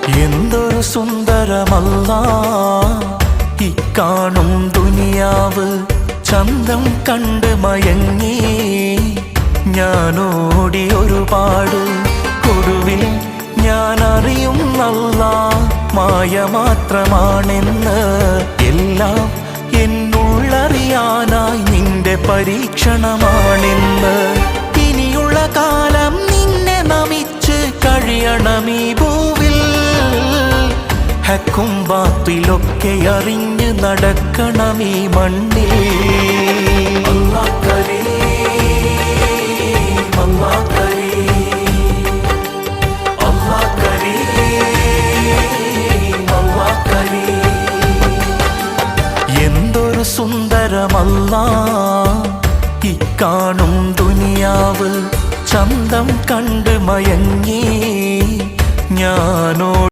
എന്തൊരു സുന്ദരമല്ലാ ഇക്കാണും ദുനിയാവ്, ചന്തം കണ്ട് മയങ്ങി ഞാനോടി ഒരുപാട്. ഒടുവിൽ ഞാൻ അറിയുന്നല്ലാ മായ മാത്രമാണെന്ന്. എല്ലാം എന്നുള്ളറിയാനായി നിന്റെ പരീക്ഷണമാണെന്ന്. ഇനിയുള്ള കാലം നിന്നെ നമിച്ച് കഴിയണമീ ഭൂവിൽ. ഹക്കും ബാത്തിലൊക്കെ അറിഞ്ഞ് നടക്കണമീ മണ്ണിൽ. അല്ലാഹ് കരീം, അല്ലാഹ് കരീം, അല്ലാഹ് കരീം, അല്ലാഹ് കരീം. എന്തൊരു സുന്ദരമല്ലാ ഇക്കാണും ദുനിയാവ്, ചന്തം കണ്ട് മയങ്ങി ഞാനോ